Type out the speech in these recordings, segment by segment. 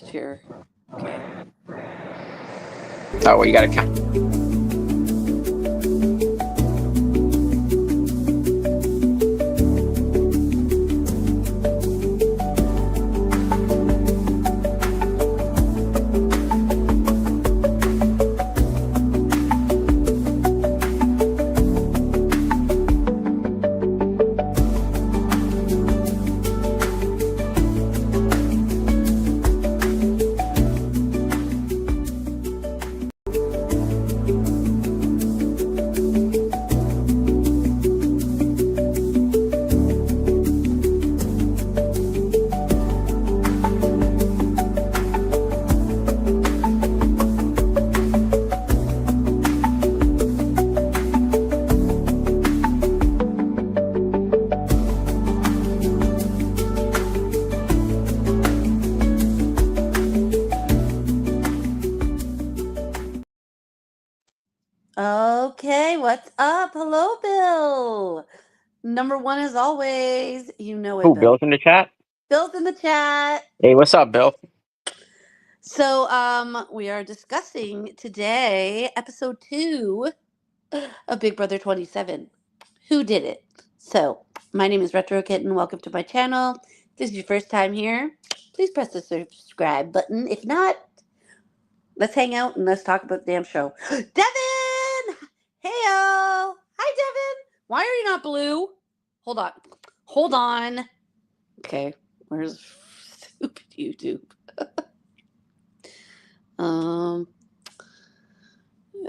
first here. Okay. Oh, well, you got to count. Okay, what's up? Hello, Bill. Number one as always. You know it, Who, Bill. Bill's in the chat? Bill's in the chat. Hey, what's up, Bill? So, we are discussing today episode 2 of Big Brother 27. Who did it? So, my name is Retro Kitten. Welcome to my channel. If this is your first time here, please press the subscribe button. If not, let's hang out and let's talk about the damn show. Devin! Heyo! Hi, Devin! Why are you not blue? Hold on. Hold on. Okay, where's stupid YouTube?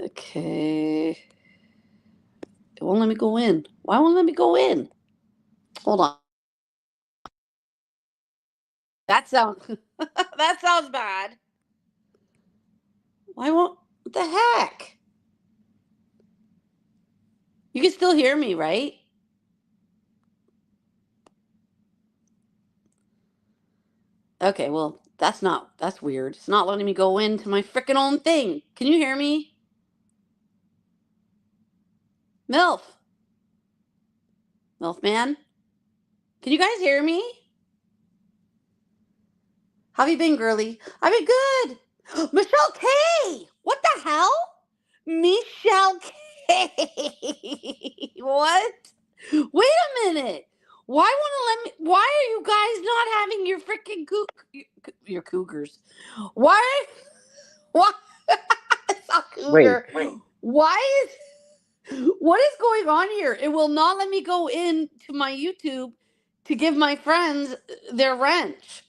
Okay. It won't let me go in. Why won't it let me go in? Hold on. That sounds that sounds bad. Why won't what the heck? You can still hear me, right? Okay, well, that's weird. It's not letting me go into my freaking own thing. Can you hear me? MILF. MILF man? Can you guys hear me? How have you been, girly? I've been good. Michelle K! What the hell? Michelle K! What? Wait a minute. Why won't it let me? Why are you guys not having your freaking your cougars? Why? Why? It's not Wait, cougar. Why is? What is going on here? It will not let me go into my YouTube to give my friends their wrench.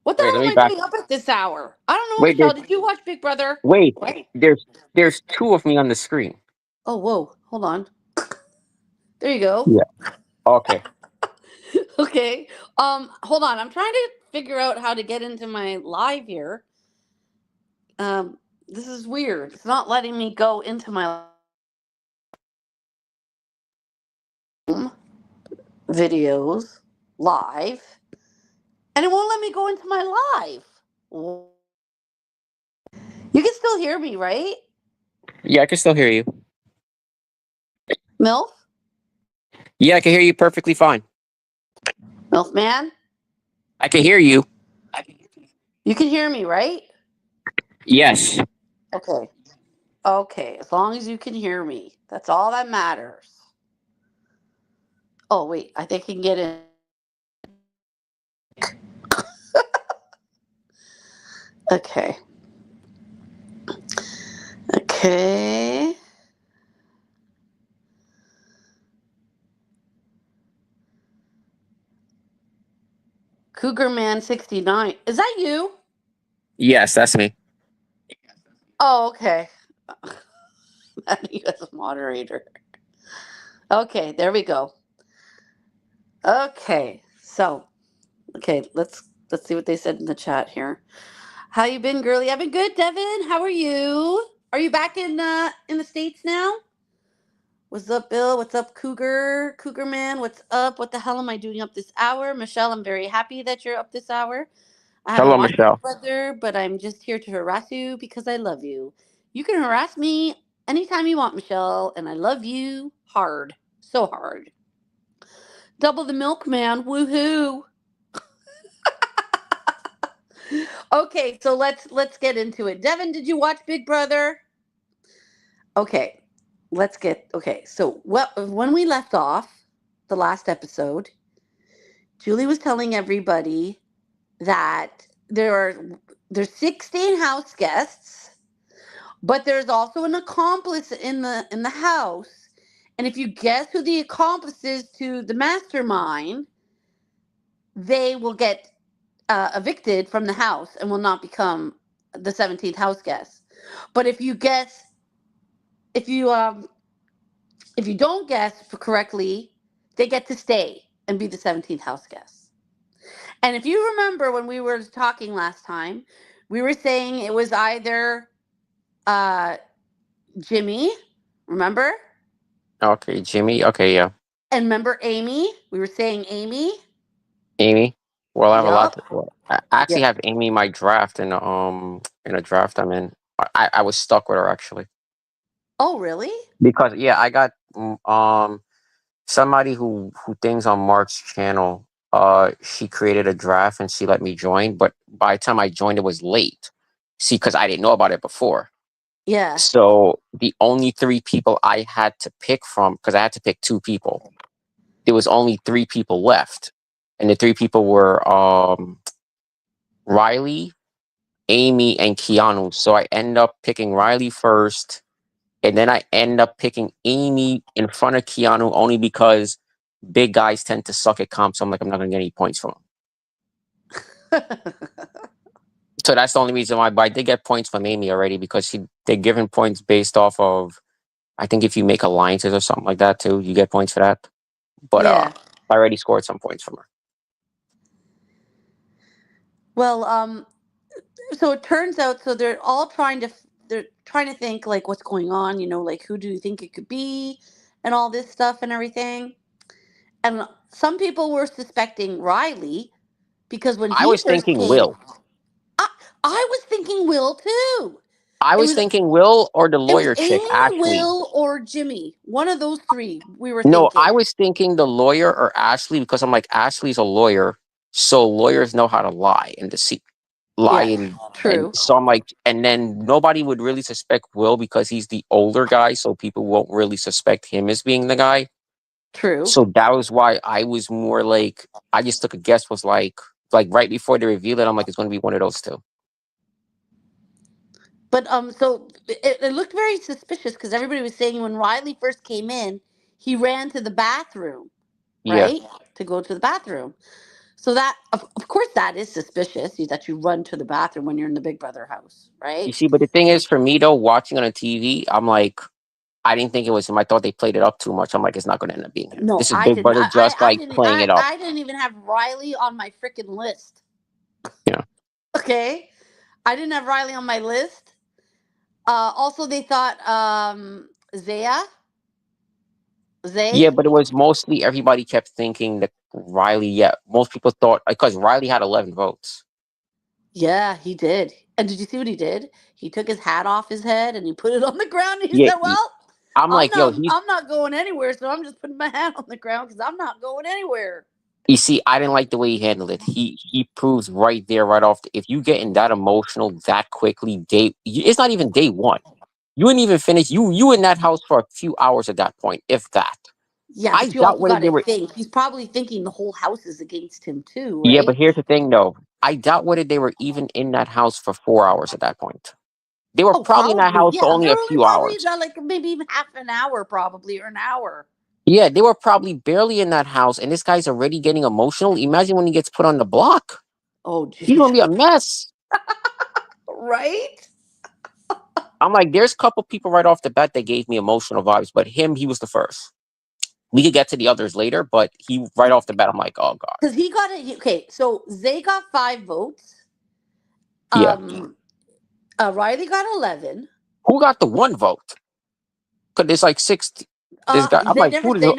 What the wait, hell let am me I back. doing up at this hour? I don't know, Wait, Michelle. Did you watch Big Brother? wait, What? there's two of me on the screen. Oh, whoa. Hold on. There you go. Yeah. Okay. Okay. Hold on. I'm trying to figure out how to get into my live here. This is weird. It's not letting me go into my videos live, and it won't let me go into my live. You can still hear me, right? Yeah, I can still hear you. MILF? Yeah, I can hear you perfectly fine. MILF man? I can hear you. You can hear me, right? Yes. Okay. Okay. As long as you can hear me. That's all that matters. Oh, wait. I think I can get in. Okay. Okay. Cougar Man 69. Is that you? Yes, that's me. Oh, okay. You as a moderator. Okay, there we go. Okay. So, okay, let's see what they said in the chat here. How you been, girly? I've been good, Devin. How are you? Are you back in the States now? What's up, Bill? What's up, Cougar? Cougar Man, what's up? What the hell am I doing up this hour? Michelle, I'm very happy that you're up this hour. I haven't Hello, watched Big Michelle. Brother, but I'm just here to harass you because I love you. You can harass me anytime you want, Michelle, and I love you hard. So hard. Double the milkman, woohoo. Okay, so let's get into it. Devin, did you watch Big Brother? Okay, okay. So what when we left off the last episode, Julie was telling everybody that there's 16 house guests, but there's also an accomplice in the house. And if you guess who the accomplice is to the mastermind, they will get evicted from the house and will not become the 17th house guest. But if you um if you don't guess correctly, they get to stay and be the 17th house guest. And if you remember when we were talking last time, we were saying it was either uh, Jimmy, remember? Okay, Jimmy. Okay, yeah. And remember Amy? We were saying Amy. Amy. Well, I have a lot. Yup. Well, I actually Yep. have Amy in my draft in a draft I'm in. I was stuck with her actually Oh, really? because yeah I got somebody who things on Mark's channel. She created a draft and she let me join, but by the time I joined, it was late. See, because I didn't know about it before. Yeah. So the only three people I had to pick from, because I had to pick two people, there was only three people left, and the three people were Riley, Amy, and Keanu. So I end up picking Riley first, and then I end up picking Amy in front of Keanu only because big guys tend to suck at comp. So I'm like, I'm not gonna get any points from him. So that's the only reason why. But I did get points from Amy already because they're given points based off of, I think if you make alliances or something like that too, you get points for that. But Yeah. I already scored some points from her. Well, so it turns out so they're trying to think like what's going on, like who do you think it could be and all this stuff and everything. And some people were suspecting Riley because when I he was first thinking came, Will. I, I was thinking Will too. I It was was thinking Will or the it was lawyer chick, Amy, Ashley. Will, or Jimmy. One of those three we were No, I thinking. was thinking the lawyer or Ashley because I'm like, Ashley's a lawyer, so lawyers know how to lie and deceive, lie Yeah, and true, so I'm like, and then nobody would really suspect Will because he's the older guy, so people won't really suspect him as being the guy. true. So that was why I was more like, I just took a guess, was like right before they revealed it, I'm like, it's going to be one of those two. But so it looked very suspicious because everybody was saying when Riley first came in, he ran to the bathroom, Yeah. right, to go to the bathroom. So that of course that is suspicious that you run to the bathroom when you're in the Big Brother house, You right? see, but the thing is, for me though, watching on a TV, I'm like, I didn't think it was him. I thought they played it up too much. I'm like, it's not going to end up being him. No, This is I Big didn't. Brother just like playing it up. I didn't even have Riley on my freaking list. Yeah. Okay, I didn't have Riley on my list. Also, they thought Yeah, Zay. but it was mostly everybody kept thinking that Riley. Yeah, most people thought because Riley had 11 votes. Yeah, he did. And did you see what he did? He took his hat off his head and he put it on the ground and he Yeah, said, "Well, I'm like, yo, he's. I'm not going anywhere, so I'm just putting my hat on the ground because I'm not going anywhere." You see, I didn't like the way he handled it. He proves right there, right off. If you getting that emotional that quickly, it's not even day one. You didn't even finish. You in that house for a few hours at that point, if that. Yeah, I but you doubt also whether got they to were. think he's probably thinking the whole house is against him too, Yeah, right? but here's the thing, though. I doubt whether they were even in that house for 4 hours at that point. They were Oh, probably in that probably. house for Yeah, only they're a only few probably hours. about like maybe even half an hour, probably, or an hour. Yeah, they were probably barely in that house, and this guy's already getting emotional. Imagine when he gets put on the block. Oh, He's jeez. gonna be a mess. Right? I'm like, there's a couple people right off the bat that gave me emotional vibes, but him, he was the first. We could get to the others later, but he right off the bat, I'm like, oh god. Because he got it. Okay, so Zay got 5 votes. Yeah. Um, Riley got 11. Who got the one vote? Because there's like six. This guy. I'm like, who does?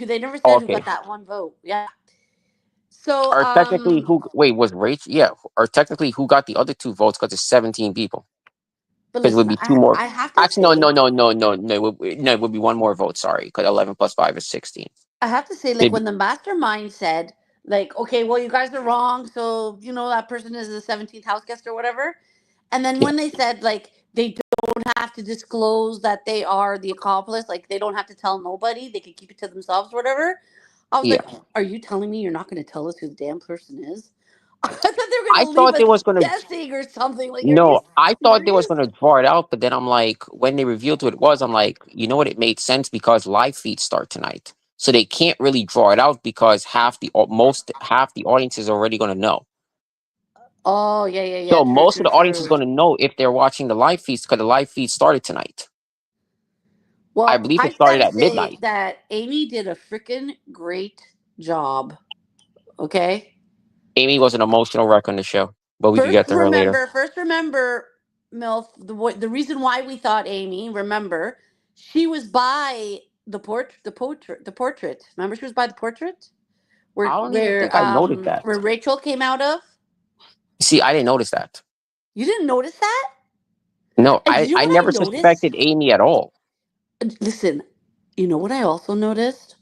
They never Oh, said who got okay. that one vote. Yeah. So Or technically, who? Wait, was Rach? Yeah. Or technically, who got the other two votes? Because it's 17 people. but Because it would listen, be two more. I have to Actually, no, say no, no, no, no, no. No, it would be one more vote. Sorry, because 11 plus 5 is 16. I have to say like It'd be, when the mastermind said Like, okay, well, you guys are wrong. So, you know, that person is the 17th house guest or whatever. And then Yeah. when they said, like, they don't have to disclose that they are the accomplice, like, they don't have to tell nobody, they can keep it to themselves or whatever. I was Yeah. like, are you telling me you're not going to tell us who the damn person is? I thought they were going I to leave thought they us was gonna. guessing or something. Like, are you No, I thought they was serious? gonna draw it out, but then I'm like, when they revealed who it was, I'm like, you know what? It made sense because live feeds start tonight, so they can't really draw it out because half the audience is already gonna know. Oh, yeah, yeah, yeah. So True, most of true, the audience is true. gonna know if they're watching the live feeds because the live feed started tonight. I Well, believe I it just have started to at say midnight. that Amy did a freaking great job. Okay. Amy was an emotional wreck on the show, but we could get to her later. First remember, Milf, the reason why we thought Amy, remember, she was by the portrait. Remember she was by the portrait? I don't even think I noticed that. Where Rachel came out of? See, I didn't notice that. You didn't notice that? No, And you know I what I never noticed? suspected Amy at all. Listen, you know what I also noticed?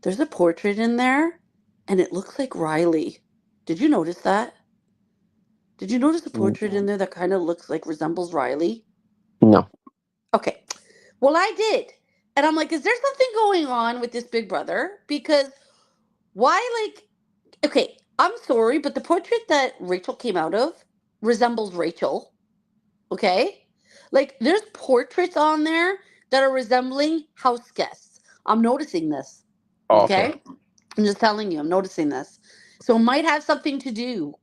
There's a portrait in there and it looks like Riley. Did you notice that? Did you notice a Mm, portrait in there that kind of looks like resembles Riley? no. Okay. Well, I did. And I'm like, is there something going on with this big brother? Because why, like, okay, I'm sorry, but the portrait that Rachel came out of resembles Rachel. Okay? Like, there's portraits on there that are resembling house guests. I'm noticing this. Oh, okay. Okay? I'm just telling you, I'm noticing this. So it might have something to do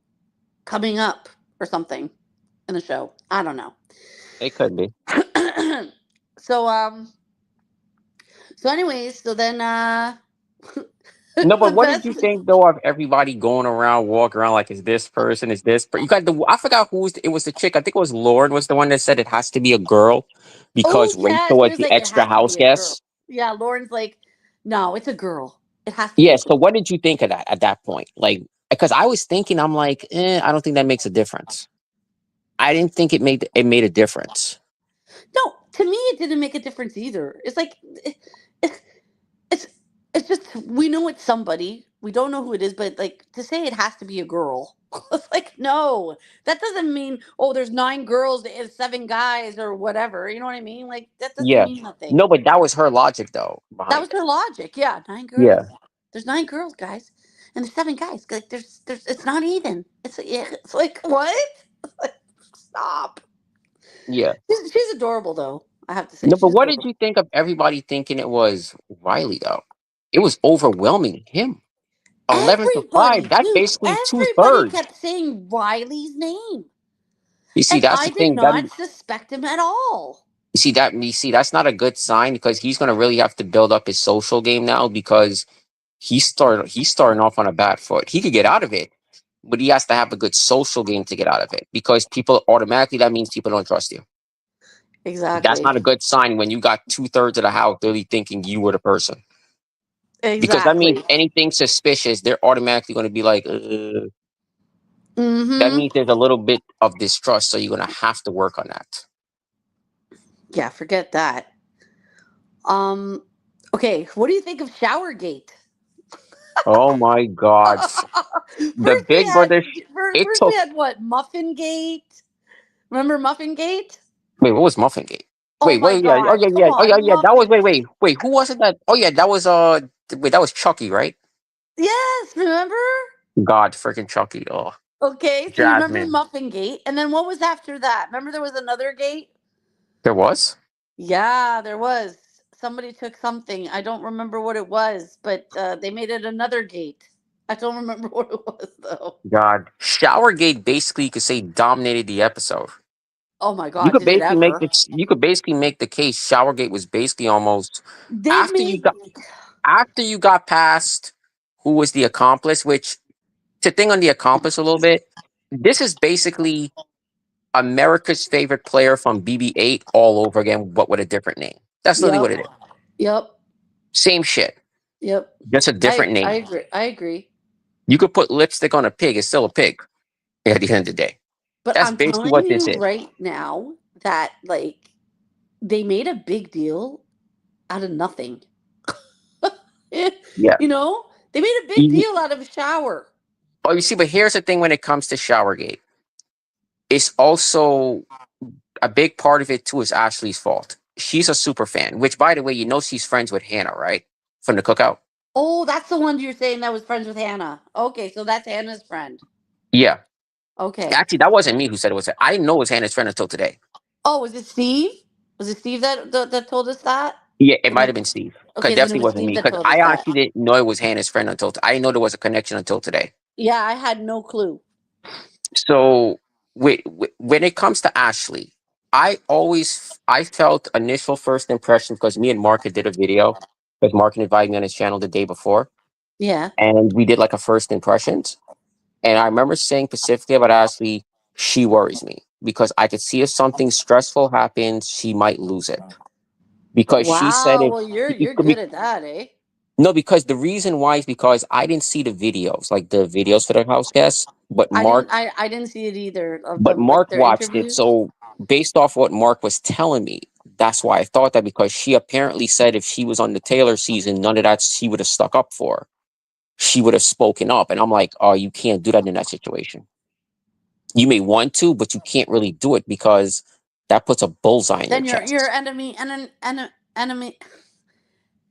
coming up or something in the show. I don't know. It could be. so anyways, so then No, but the what did best you think though of everybody going around, walking around like, is this person? Is this? You got the. I forgot who was. It was the chick. I think it was Lauren was the one that said it has to be a girl Oh because yeah, Rachel she was was the like, it extra has to house be a girl. guest. Yeah, Lauren's like, no, it's a girl. It has to be Yeah. a So girl. what did you think of that at that point? Like, because I was thinking, I'm like, I don't think that makes a difference. I didn't think it made a difference. No, to me it didn't make a difference either. It's like it, it's it's just we know it's somebody. We don't know who it is, but like to say it has to be a girl. It's like no. That doesn't mean oh there's 9 girls and 7 guys or whatever. You know what I mean? Like that doesn't Yeah. mean nothing. No, but that was her logic though That behind was it. her logic. Yeah, 9 girls. Yeah. There's 9 girls, guys, and there's 7 guys. Like there's it's not even. It's like what? Stop. Yeah. She's adorable though. I have to say No, but she's what did adorable. you think of everybody thinking it was Riley though? It was overwhelming him. 11 to 5. Everybody, That's dude, basically two everybody thirds. kept saying Riley's name. You see, And that's I the did thing. That not suspect him at all. you see that's not a good sign because he's gonna really have to build up his social game now because he's starting off on a bad foot. He could get out of it, but he has to have a good social game to get out of it because people automatically that means people don't trust you. That's Exactly. not a good sign when you got 2/3 of the house really thinking you were the person. Because that means Exactly. anything suspicious, they're automatically going to be like, that Mm-hmm. means there's a little bit of distrust. So you're going to have to work on that. Yeah, forget that. Um, okay, what do you think of Showergate? Oh my God. The first we Big had Brother, it first we took, had what? Muffin Gate. Remember Muffin Gate? wait, what was Muffin Gate? Oh Wait, my wait, yeah, oh god, yeah, come yeah, oh yeah, on, yeah, that was, Muffin Gate. wait, who was it that, oh yeah, that was, wait, that was Chucky, right? Yes, remember? God, freaking Chucky, oh, Okay, so you remember Jasmine. Muffin Gate, and then what was after that? Remember there was another gate? There was? Yeah, there was. Somebody took something. I don't remember what it was, but they made it another gate. I don't remember what it was though. God. Showergate basically, you could say, dominated the episode. Oh my god, did it ever? You could basically make the case Showergate was basically almost They after you made got after you got past who was the accomplice, which to think on the accomplice a little bit, this is basically America's favorite player from BB-8 all over again, but with a different name. That's literally Yep. what it is. Yep. Same shit, Yep. just a different I name. agree. I agree. You could put lipstick on a pig; it's still a pig at the end of the day. But That's I'm basically telling what this you is. right now that like they made a big deal out of nothing. Yeah. you know, They made a big deal out of shower. Oh, you see, but here's the thing when it comes to Showergate. It's also a big part of it too is Ashley's fault. She's a super fan, which by the way, you know she's friends with Hannah, right? From the cookout. Oh, that's the one you're saying that was friends with Hannah. Okay, so that's Hannah's friend. Yeah. Okay. Actually, that wasn't me who said it was. I didn't know it was Hannah's friend until today. Oh, was it Steve? Was it Steve that told us that? Yeah, it might have been Steve. Because Okay, then it definitely was wasn't Steve me. that Because told us I that. actually didn't know it was Hannah's friend until I didn't know there was a connection until today. Yeah, I had no clue. So when it comes to Ashley, I felt initial first impression because me and Mark had did a video because Mark had invited me on his channel the day before, Yeah. and we did like a first impressions. And I remember saying specifically about Ashley, she worries me because I could see if something stressful happens, she might lose it. Because she said Wow. it. Well, you're good at that, eh? No, because the reason why is because I didn't see the videos, like the videos for the house guests, but Mark I didn't see it either of But them, like Mark their watched it, interviews. so based off what Mark was telling me, that's why I thought that because she apparently said if she was on the Taylor season, none of that she would have stuck up for. She would have spoken up, and I'm like, oh, you can't do that in that situation. You may want to, but you can't really do it because that puts a bullseye in Then your your chest. enemy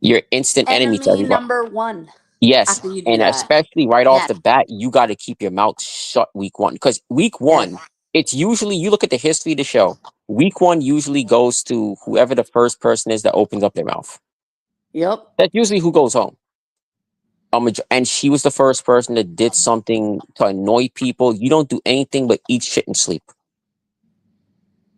You're instant enemy to everybody. number one. Yes, After you do and that. especially right off Yes. the bat, you got to keep your mouth shut week one because week one, Yes. it's usually you look at the history of the show. Week one usually goes to whoever the first person is that opens up their mouth. Yep. That's usually who goes home. And she was the first person that did something to annoy people. You don't do anything but eat shit and sleep.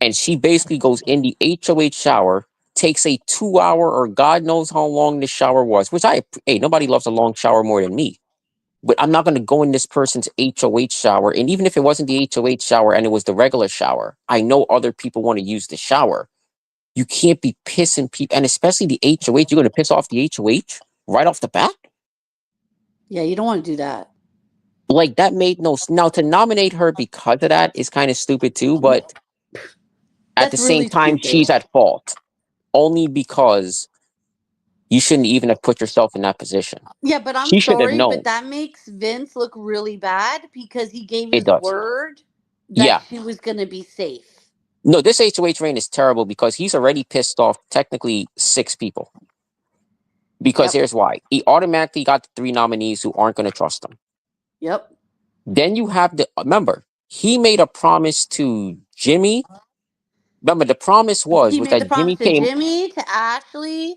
And she basically goes in the HOH shower, takes a 2 hour or God knows how long the shower was, which hey, nobody loves a long shower more than me. But I'm not going to go in this person's HOH shower. And even if it wasn't the HOH shower and it was the regular shower, I know other people want to use the shower. You can't be pissing people, and especially the HOH. You're going to piss off the HOH right off the bat? Yeah, you don't want to do that. Like, that made no sense. Now, to nominate her because of that is kind of stupid too, but at the same really time, stupid. she's at fault. Only because you shouldn't even have put yourself in that position. Yeah, but I'm She should have sorry, known. but that makes Vince look really bad because he gave It his does. word that Yeah. she was going to be safe. No, this HOH reign is terrible because he's already pissed off technically 6 people. Because here's why. He automatically got the 3 nominees who aren't going to trust him. Yep. Then you have remember, he made a promise to Jimmy. Remember, the promise was He made that the promise Jimmy came. to Jimmy, to Ashley,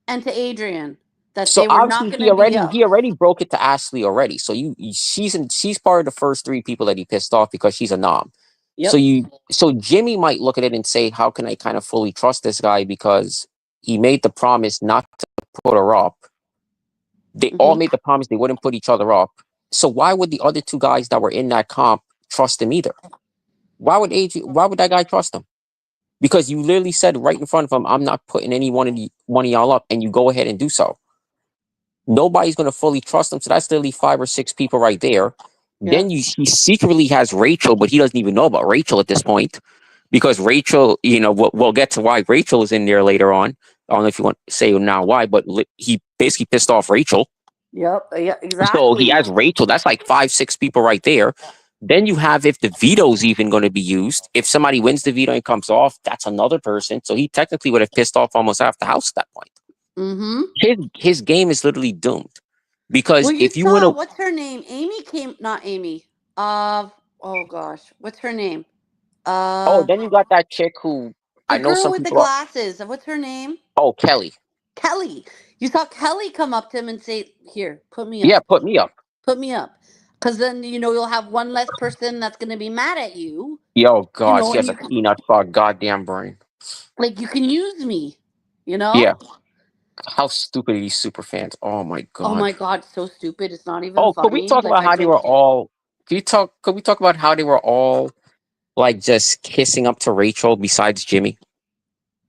and to Adrian that So they were not obviously going to be he already broke it to Ashley already. So she's part of the first 3 people that he pissed off because she's a nom. Yep. So Jimmy might look at it and say, how can I kind of fully trust this guy because he made the promise not to put her up. They all made the promise they wouldn't put each other up. So why would the other 2 guys that were in that comp trust him either? Why would that guy trust him? Because you literally said right in front of him, I'm not putting any one of y'all up, and you go ahead and do so. Nobody's going to fully trust him. So that's literally 5 or 6 people right there. Yeah. Then he secretly has Rachel, but he doesn't even know about Rachel at this point. Because Rachel, we'll get to why Rachel is in there later on. I don't know if you want to say now why, but he basically pissed off Rachel. Yep. Yeah, exactly. So he has Rachel. That's like 5, 6 people right there. Then you have if the veto's even going to be used. If somebody wins the veto and comes off, that's another person. So he technically would have pissed off almost half the house at that point. His game is literally doomed. Because if you win what's her name? Not Amy. Oh gosh, what's her name? then you got that chick who I know girl some with the people glasses. What's her name? Oh, Kelly. Kelly. You saw Kelly come up to him and say, "Here, put me up." Yeah, put me up. Put me up. Because then, you'll have one less person that's going to be mad at you. Yo, God, she has a peanut for a goddamn brain. Like, you can use me, Yeah. How stupid are these super fans? Oh, my God. Oh, my God, so stupid. It's not even funny. Could we talk about how they were all... Could we talk about how they were all, like, just kissing up to Rachel besides Jimmy?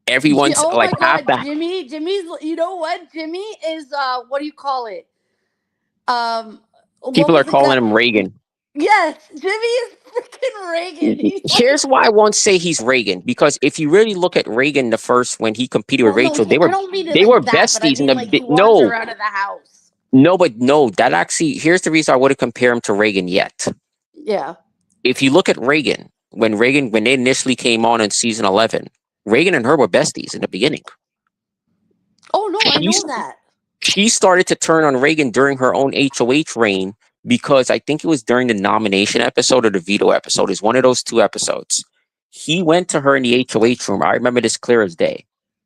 Everyone's, like, half that... Jimmy's... You know what? Jimmy is, what do you call it? People are calling him Reagan. Yes, Jimmy is freaking Reagan. Here's why I won't say he's Reagan, because if you really look at Reagan when he competed with Rachel, they were besties in the he wants her out of the house. No, but no, that actually, here's the reason I wouldn't compare him to Reagan yet. Yeah. If you look at Reagan, when they initially came on in season 11, Reagan and her were besties in the beginning. Oh no, I know She's, that. she started to turn on Reagan during her own HOH reign because I think it was during the nomination episode or the veto episode. It's one of those two episodes. He went to her in the HOH room. I remember this clear as day.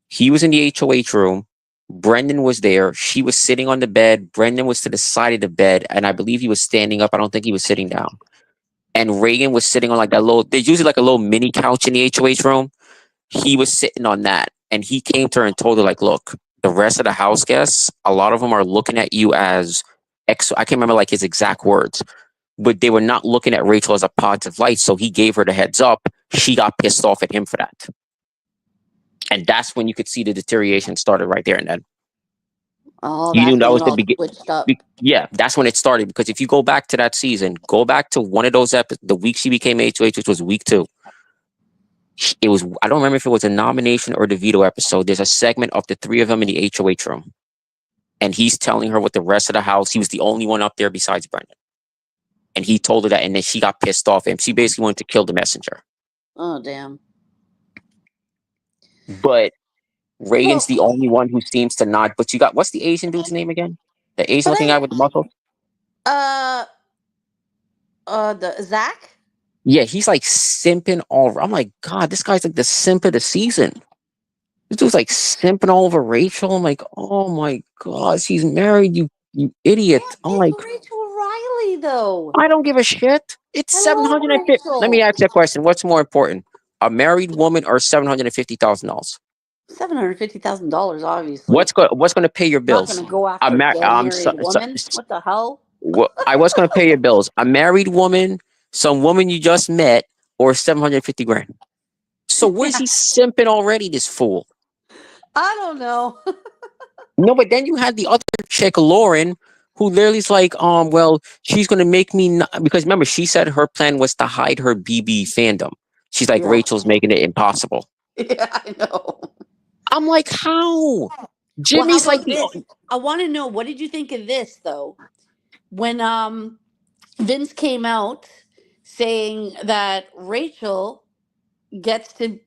He was in the HOH room. Brendan was there. She was sitting on the bed. Brendan was to the side of the bed. And I believe he was standing up. I don't think he was sitting down. And Reagan was sitting on like that little, there's usually like a little mini couch in the HOH room. He was sitting on that. And he came to her and told her, like, look, the rest of the house guests, a lot of them are looking at you as I can't remember like his exact words, but they were not looking at Rachel as a positive light. So he gave her the heads up. She got pissed off at him for that. And that's when you could see the deterioration started right there and then. Oh, You knew that's that when was it the all beginning. switched up. Yeah, that's when it started. Because if you go back to that season, go back to one of those episodes, the week she became HOH, which was week 2. It was, I don't remember if it was a nomination or the veto episode. There's a segment of the three of them in the HOH room. And he's telling her what the rest of the house, he was the only one up there besides Brendan. And he told her that, and then she got pissed off at him. She basically wanted to kill the messenger. Oh damn. But Reagan's Well, the only one who seems to not. But you got, what's the Asian dude's name again? The Asian but looking guy with the muscles? uh the Zach? Yeah, he's like simping all over. I'm like, God, this guy's like the simp of the season. This dude's like simping all over Rachel. I'm like, oh my God, she's married, you idiot. Yeah, I'm like, it's Rachel Riley though. I don't give a shit. It's I love 750. Let me Rachel. ask you a question. What's more important? A married woman or $750,000? $750,000, obviously. What's going to pay your I'm not bills? gonna go after a dead married woman. What the hell? I was going to pay your bills. A married woman, some woman you just met, or 750 grand. So where's he simping already, this fool? I don't know. No, but then you had the other chick, Lauren, who literally is like, well, she's going to make me, because remember, she said her plan was to hide her BB fandom. She's like, Yeah. Rachel's making it impossible. Yeah, I know. I'm like, how? Jimmy's well, like the. I want to know, what did you think of this though? When Vince came out saying that Rachel gets to,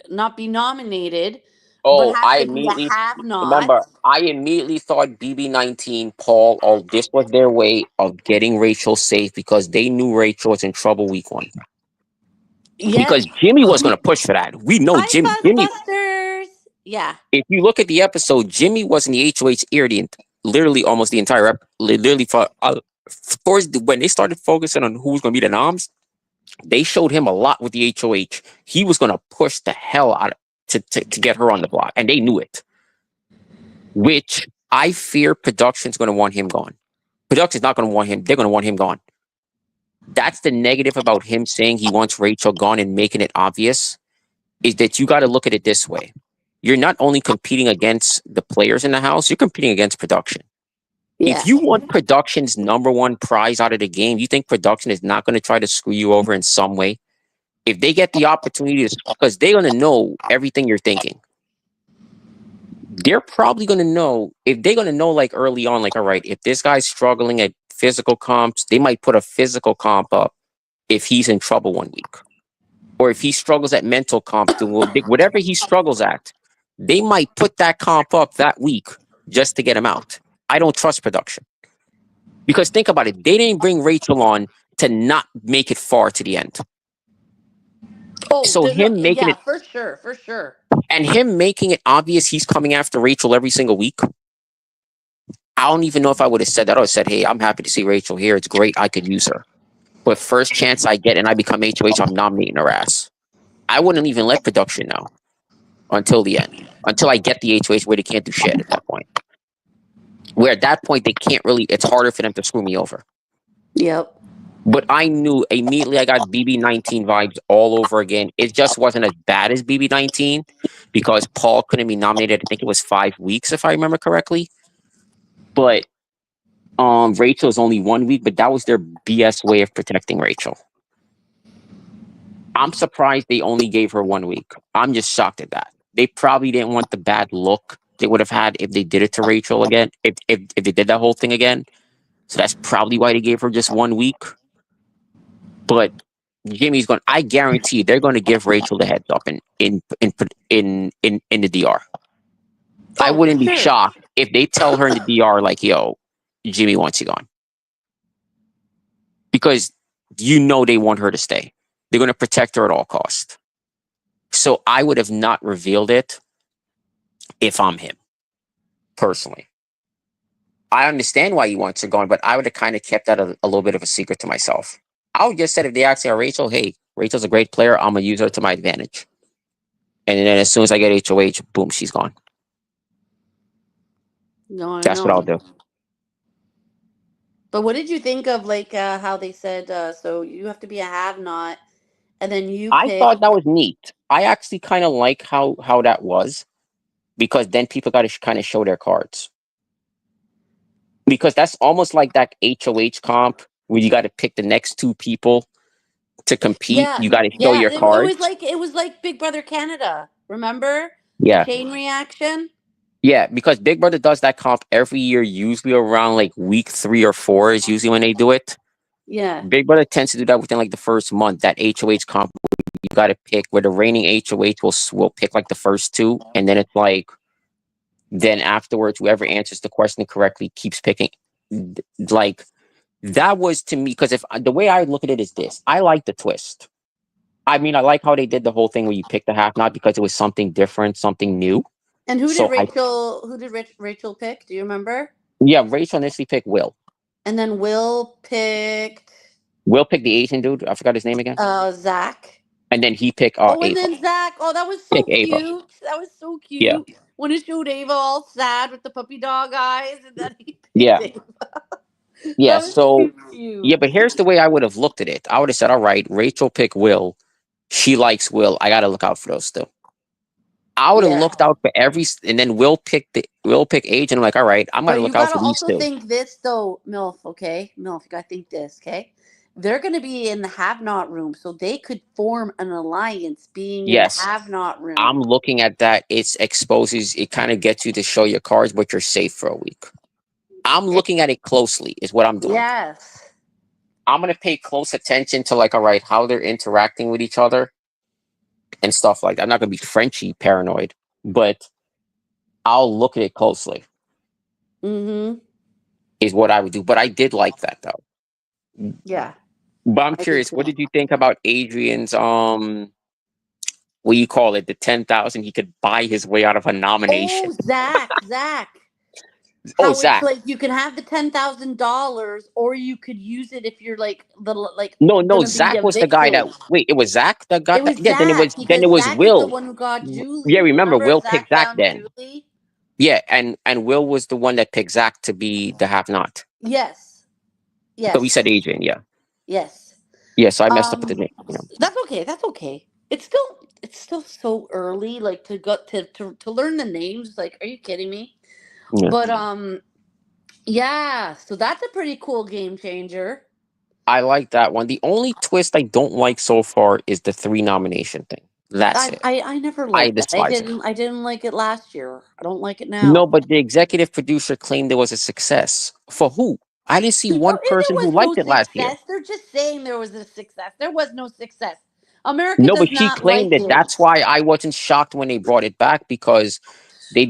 not be nominated, but Oh, has I to be immediately a have not. remember. I immediately thought BB19, Paul. Oh, this was their way of getting Rachel safe because they knew Rachel was in trouble week 1. Yes. Because Jimmy was going to push for that. We know Hi, Jimmy. Fuzzbusters. Yeah. If you look at the episode, Jimmy was in the HOH ear literally almost the entire literally for towards when they started focusing on who was going to be the noms, they showed him a lot with the HOH. He was going to push the hell out of, to get her on the block, and they knew it. Which I fear production's going to want him gone. Production's not going to want him. They're going to want him gone. That's the negative about him saying he wants Rachel gone and making it obvious, is that you got to look at it this way. You're not only competing against the players in the house, you're competing against production. Yeah. If you want production's number one prize out of the game, you think production is not going to try to screw you over in some way? If they get the opportunity to, because they're going to know everything you're thinking. They're probably going to know, if they're going to know like early on, like, all right, if this guy's struggling at physical comps, they might put a physical comp up if he's in trouble one week. Or if he struggles at mental comps, whatever he struggles at, they might put that comp up that week just to get him out. I don't trust production. Because think about it, they didn't bring Rachel on to not make it far to the end. Oh, so him making it, for sure. And him making it obvious he's coming after Rachel every single week. I don't even know if I would have said that. I would have said, hey, I'm happy to see Rachel here. It's great. I could use her. But first chance I get and I become HOH, I'm nominating her ass. I wouldn't even let production know until the end. Until I get the HOH where they can't do shit at that point. Where at that point, they can't really, it's harder for them to screw me over. Yep. But I knew immediately I got BB19 vibes all over again. It just wasn't as bad as BB19 because Paul couldn't be nominated. I think it was 5 weeks, if I remember correctly. But Rachel's only 1 week, but that was their BS way of protecting Rachel. I'm surprised they only gave her 1 week. I'm just shocked at that. They probably didn't want the bad look they would have had if they did it to Rachel again, if they did that whole thing again. So that's probably why they gave her just 1 week. But Jimmy's going. I guarantee they're going to give Rachel the heads up in the DR. I Oh, wouldn't for be sure. shocked if they tell her in the DR like, "Yo, Jimmy wants you gone," because they want her to stay. They're going to protect her at all costs. So I would have not revealed it if I'm him personally. I understand why he wants her gone, but I would have kind of kept that a little bit of a secret to myself. I would just said if they ask her, Rachel, hey, Rachel's a great player, I'm gonna use her to my advantage. And then as soon as I get HOH, boom, she's gone. No, I That's what I'll know. do. But what did you think of like how they said so you have to be a have not, and then you I pick? thought that was neat. I actually kind of like how that was, because then people got to kind of show their cards. Because that's almost like that HOH comp where you got to pick the next two people to compete. Yeah, You got to show yeah. your cards. It was like Big Brother Canada. Remember the Yeah. chain reaction? Yeah, because Big Brother does that comp every year, usually around like week 3 or 4 is usually when they do it. Yeah, Big Brother tends to do that within like the first month. That HOH comp, you got to pick where the reigning HOH will pick like the first two, and then it's like, then afterwards, whoever answers the question correctly keeps picking. Like that was to me, because if the way I look at it is this, I like the twist. I mean, I like how they did the whole thing where you pick the half, not because it was something different, something new. and So Who did Rachel pick? Do you remember? yeah, Rachel initially picked Will. And then Will picked Will picked the Asian dude. I forgot his name again. Zach. And then he picked Oh, and Ava. then Zach. Oh, that was Pick so Ava. cute. That was so Yeah. cute. When it showed Ava all sad with the puppy dog eyes, and then he picked Yeah. Ava. Yeah. That was So too cute. yeah, but here's the way I would have looked at it. I would have said, all right, Rachel picked Will. She likes Will. I gotta look out for those two. I would have Yeah. looked out for and then Will pick Age, and I'm like, all right, I'm gonna But you look out gotta for these also two. think this though, MILF, okay? MILF, you gotta think this, okay? They're gonna be in the have not room, so they could form an alliance being in the Yes, have not room. I'm looking at that. It kind of gets you to show your cards, but you're safe for a week. I'm looking at it closely, is what I'm doing. Yes. I'm gonna pay close attention to like, all right, how they're interacting with each other and stuff like that. I'm not gonna be Frenchy paranoid, but I'll look at it closely. Mm-hmm. Is what I would do. But I did like that though. Yeah. But I'm I did curious, too. what did you think about Adrian's what do you call it? The 10,000 he could buy his way out of a nomination. Oh, Zach. Oh, How it's Zach. like you can have the $10,000, or you could use it if you're like No, gonna be Zach was the guy that. evicted. Wait, it was Zach that got It that. was Yeah, Zach then it because was Zach is the Will. one who got Yeah, Julie. remember Remember Will Zach picked Zach found then. Julie? Yeah, and Will was the one that picked Zach to be the have not. Yes. So we Yes. said Adrian, yeah. Yes. Yeah, so I messed up with the name. That's okay. That's okay. It's still so early, like to go to learn the names. Like, are you kidding me? Yeah. But yeah. So that's a pretty cool game changer. I like that one. The only twist I don't like so far is the 3 nomination thing. That's it. I never I liked that. despise it. I didn't like it last year. I don't like it now. No, but the executive producer claimed it was a success. For who? I didn't see one There person who was no liked it last year. success. They're just saying there was a success. There was no success. America No, does but she not claimed like it. it. That's why I wasn't shocked when they brought it back, because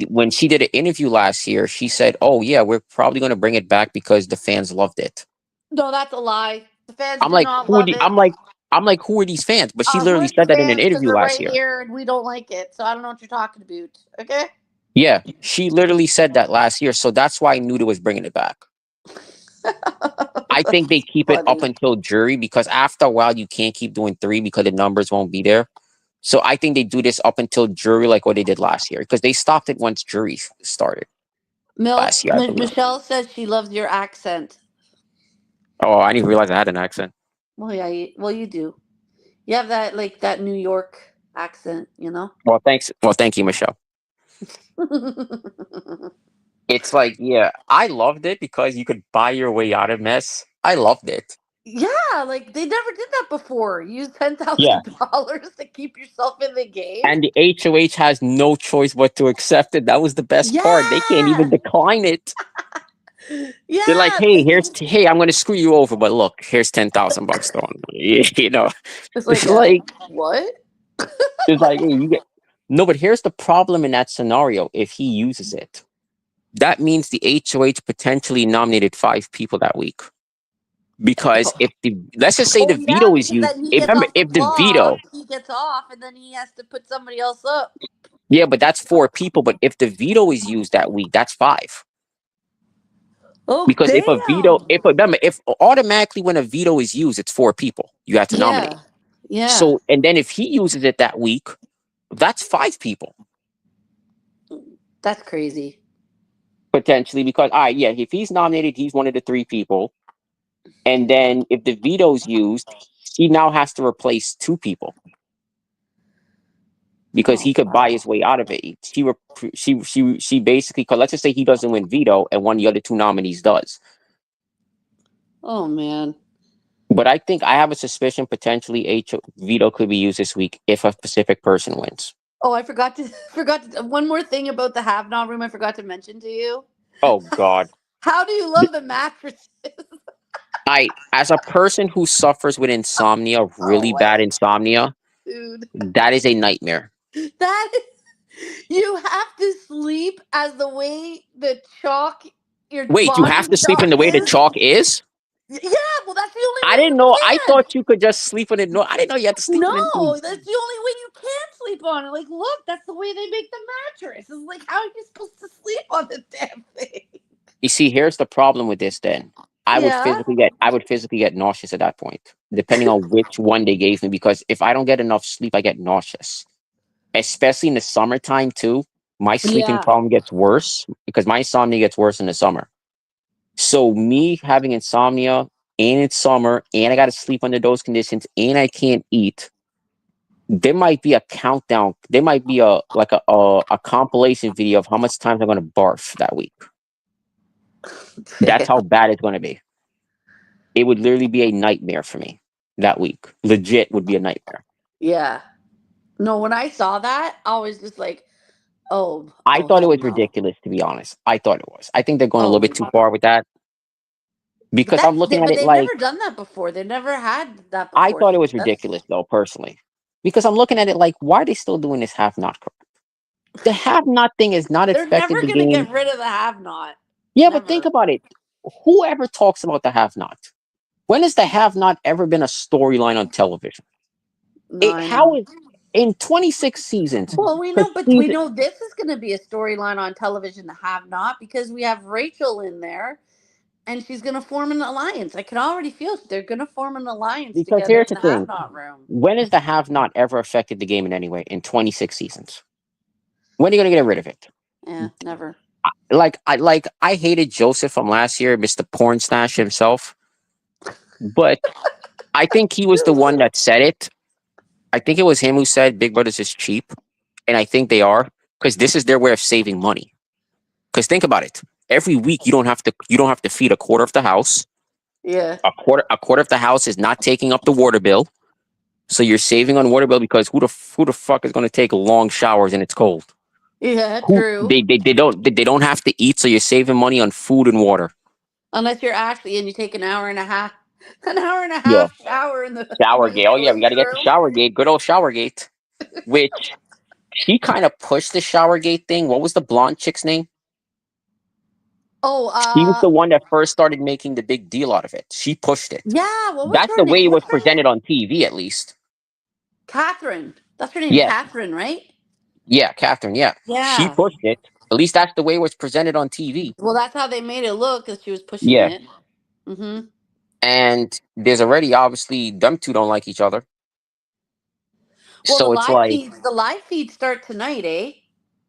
when she did an interview last year, she said, "Oh yeah, we're probably going to bring it back because the fans loved it." No, that's a lie. The fans I'm did like, not love it. I'm like, who are these fans? But she We're literally the said that in an fans because interview they're last right year. here and we don't like it. So I don't know what you're talking about. Okay. Yeah, she literally said that last year, so that's why I knew they was bringing it back. I think they keep it up Funny. until jury, because after a while you can't keep doing 3 because the numbers won't be there. So I think they do this up until jury, like what they did last year, because they stopped it once jury started last year, I believe. Michelle says she loves your accent. Oh, I didn't realize I had an accent. Well, yeah, you do. You have that like that New York accent, you know. Well, thanks. Well, thank you, Michelle. It's like, yeah, I loved it because you could buy your way out of mess. I loved it. Yeah, like they never did that before. Use Yeah. $10,000 to keep yourself in the game. And the HOH has no choice but to accept it. That was the best part. They can't even Yeah, decline it. They're like, yeah. hey, hey, I'm going to screw you over, but look, here's $10,000, Dawn. You know, It's it's like, like, what? it's like, hey, you get no. But here's the problem in that scenario. If he uses it, that means the HOH potentially nominated 5 people that week. Because if the let's just say Oh the yeah, veto is because used, then he if, gets remember, off the if the block, veto, he gets off, and then he has to put somebody else up. yeah, but that's 4 people. But if the veto is used that week, that's 5. Oh Because if a veto, damn. if remember, if automatically when a veto is used, it's 4 people you have to nominate. Yeah, yeah. So, and then if he uses it that week, that's 5 people That's crazy. potentially. Because, all right, yeah, if he's nominated, he's one of the 3 people. And then if the veto is used, he now has to replace 2 people because Oh he could buy wow. his way out of it. She basically, because let's just say he doesn't win veto and one of the other 2 nominees does. Oh man. But I think I have a suspicion potentially veto could be used this week if a specific person wins. Oh, I forgot to one more thing about the have not room I forgot to mention to you. Oh God. How do you love the mattresses? As a person who suffers with insomnia, Oh really bad my insomnia, dude. that is a nightmare. That you have to sleep as the way the chalk your Wait, you have body to sleep in chalk the way the is. chalk is? Yeah, well that's the only I way didn't you know. I can. thought you could just sleep on it. No, I didn't know you had to sleep on it. No, that's the only way you can sleep on it. Like, look, that's the way they make the mattress. It's like, how are you supposed to sleep on the damn thing? You see, here's the problem with this then. Yeah. I would physically get nauseous at that point, depending on which one they gave me, because if I don't get enough sleep, I get nauseous. Especially in the summertime too. My sleeping Yeah. problem gets worse because my insomnia gets worse in the summer. So me having insomnia and it's summer and I gotta sleep under those conditions and I can't eat, there might be a countdown. There might be a compilation video of how much times I'm gonna barf that week. That's how bad it's gonna be. It would literally be a nightmare for me that week. Legit would be a nightmare. Yeah. No, when I saw that, I was just like, I oh thought it hell was no. ridiculous, to be honest. I thought it was. I think they're going a little Oh bit too no. far with that because I'm looking at But it they've like never done that before. They've never had that I before. thought it So was ridiculous, though, personally, because I'm looking at it like, why are they still doing this have not crap? The have not thing has not they're affected never the gonna game. get rid of the have not. Yeah, but think Never. about it. Whoever talks about the have not? When has the have not ever been a storyline on television? No, I How know. is in 26 seasons? Well, we know, 'Cause but we know this is going to be a storyline on television. The have not, because we have Rachel in there, and she's going to form an alliance. I can already feel they're going to form an alliance because together here's in the the have thing: not room. when has the have not ever affected the game in any way in 26 seasons? When are you gonna get rid of it? Yeah, never. I hated Joseph from last year, Mr. Porn Stash himself, but I think he was the one that said it. I think it was him who said Big Brothers is cheap, and I think they are because this is their way of saving money. Because think about it, every week you don't have to feed a quarter of the house. Yeah, A quarter of the house is not taking up the water bill, so you're saving on water bill because who the fuck is going to take long showers and it's cold? yeah, Who true. they don't have to eat, so you're saving money on food and water. Unless you're Ashley and you take an hour and a Yeah. half shower in the Showergate. Oh yeah, we got living to get the room. Showergate. Good old Showergate. Which she kind of pushed the Showergate thing. What was the blonde chick's name? Oh, She was the one that first started making the big deal out of it. She pushed it. yeah. What was That's her the way name? it was What's her name? presented on TV, at least. Catherine. That's her name, Yes. Catherine, right? Yeah, Catherine. Yeah, she Yeah. pushed it. At least that's the way it was presented on TV. Well, that's how they made it look, because she was pushing Yeah. it. Mm-hmm. And there's already obviously them two don't like each other. Well, So it's like the live feeds start tonight, eh?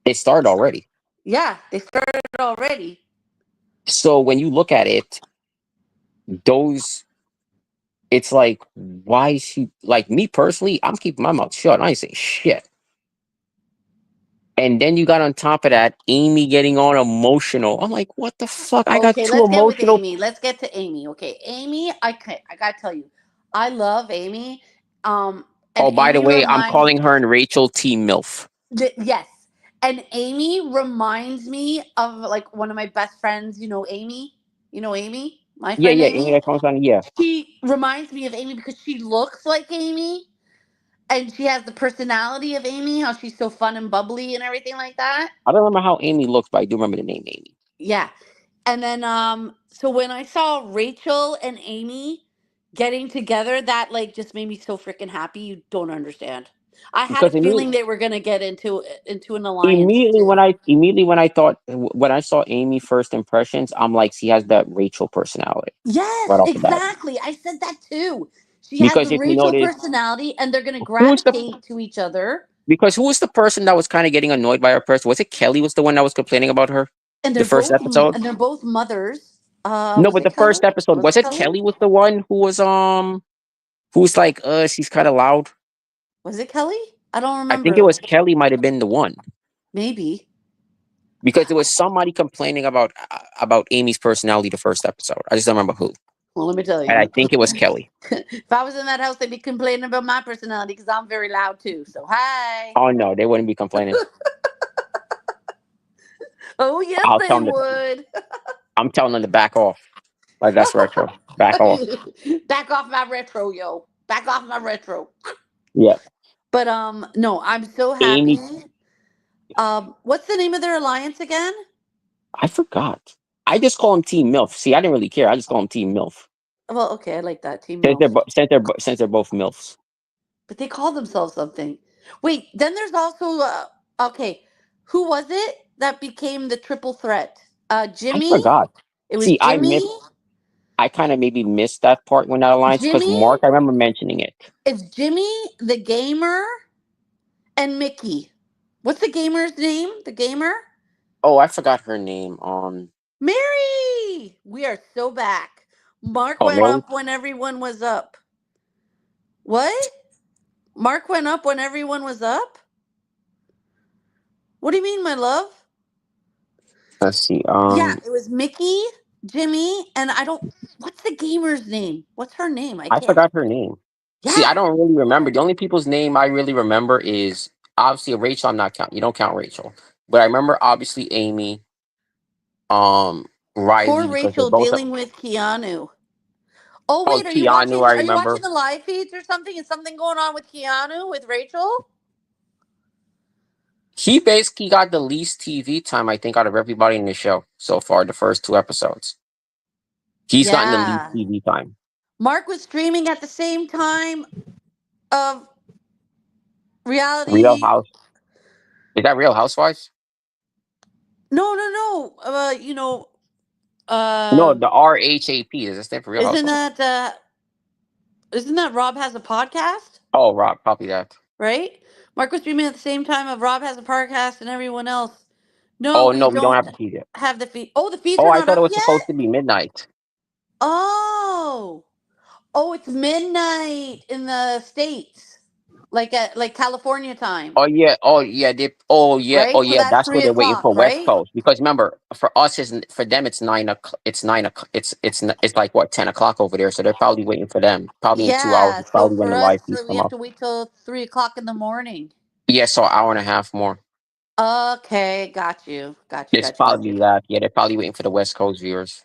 it started already. Yeah, they started already. So when you look at it, those it's like, why is she like me personally? I'm keeping my mouth shut. I ain't saying shit. And then you got on top of that, Amy getting all emotional. I'm like, what the fuck? I got Okay, too let's get with emotional. Amy. Let's get to Amy. Okay, Amy, I gotta tell you, I love Amy. And Oh, by the Amy way, I'm reminds calling her and Rachel Team MILF. yes, and Amy reminds me of like one of my best friends. You know Amy. You know Amy, my Yeah, friend yeah, Amy Amy. that comes on. Yeah, She reminds me of Amy because she looks like Amy, and she has the personality of Amy. How she's so fun and bubbly and everything like that. I don't remember how Amy looks, but I do remember the name Amy. Yeah. And then so when I saw Rachel and Amy getting together, that like just made me so freaking happy. You don't understand. I had a Because feeling they were gonna get into an alliance immediately too. when I thought when I saw Amy first impressions, I'm like, she has that Rachel personality Yes, right off the bat. exactly. I said that too. She has Because the if you Rachel notice, personality and they're gonna who was the gravitate to each other. who was the person that was kind of getting annoyed by her person? Was it Kelly? Was the one that was complaining about her? And The first episode? they're both mothers. No, Was but it the Kelly? first episode Was was it it Kelly? Kelly? Was the one who's like she's kind of loud. Was it Kelly? I don't I think it remember. was Kelly. Might have been the one Maybe. because there was somebody complaining about Amy's personality the first episode. I just don't remember who, Well, let me tell and I you. think it was Kelly. If I was in that house, they'd be complaining about my personality because I'm very loud too. So hi. Oh no, they wouldn't be complaining. Oh yes, I'll they tell them. would. I'm telling them to back off. Like that's retro. Back off. Back off my retro, yo. Back off my retro. Yeah. But no, I'm so happy. Amy, What's the name of their alliance again? I forgot. I just call him Team MILF. See, I didn't really care. I just call him Team MILF. Well, okay, I like that Team Since they're Milf. bo- since they're bo- since they're both MILFs. But they call themselves something. Wait, then there's also okay, who was it that became the triple threat? I Jimmy. forgot. It was See, Jimmy. I kind of maybe missed that part when that alliance because Jimmy. Mark, I remember mentioning it. It's Jimmy, the gamer, and Mickey. What's the gamer's name? The gamer? Oh, I forgot her name. Mary! We are so back. Mark Oh, went Mary. up when everyone was up. What? Mark went up when everyone was up? What do you mean, my love? Let's see. Yeah, it was Mickey, Jimmy, and I don't. What's the gamer's name? What's her name? I I can't. forgot her name. See, I Yeah, don't really remember. The only people's name I really remember is obviously Rachel. I'm not count. You don't count Rachel, but I remember obviously Amy, um, poor Riley because they're Rachel both. dealing with Keanu. Oh Oh, wait, Keanu, I are you remember. watching the live feeds or something? Is something going on with Keanu with Rachel? He basically got the least TV time, I think, out of everybody in the show so far. The first two episodes, he's gotten the least Yeah. TV time. Mark was streaming at the same time of Real reality. House is that Real Housewives? No, no, no. No, the RHAP. Does that stand for Real Isn't Housewives? that Rob has a podcast, Oh, Rob, copy that. right? Mark was streaming at the same time of Rob has a podcast and everyone else. No, Oh we no, we don't don't have the feed yet. have the feed. Oh, the feeds Oh, are I not thought it up was yet? supposed to be midnight. Oh. Oh, it's midnight in the States. Like at like California time. Oh yeah, Right? So that's That's where three they're waiting o'clock, for West right? Coast because remember, for us, for them, it's 9 o'clock. It's 9 o'clock. It's like what 10 o'clock over there. So they're probably waiting for them. Probably in 2 hours. Yeah. Is So probably when for the us, live feeds we come have up. to wait till 3 o'clock in the morning. Yeah, so an hour and a half more. Okay, got you. Got you, It's got you, got you. probably that. Yeah, they're probably waiting for the West Coast viewers.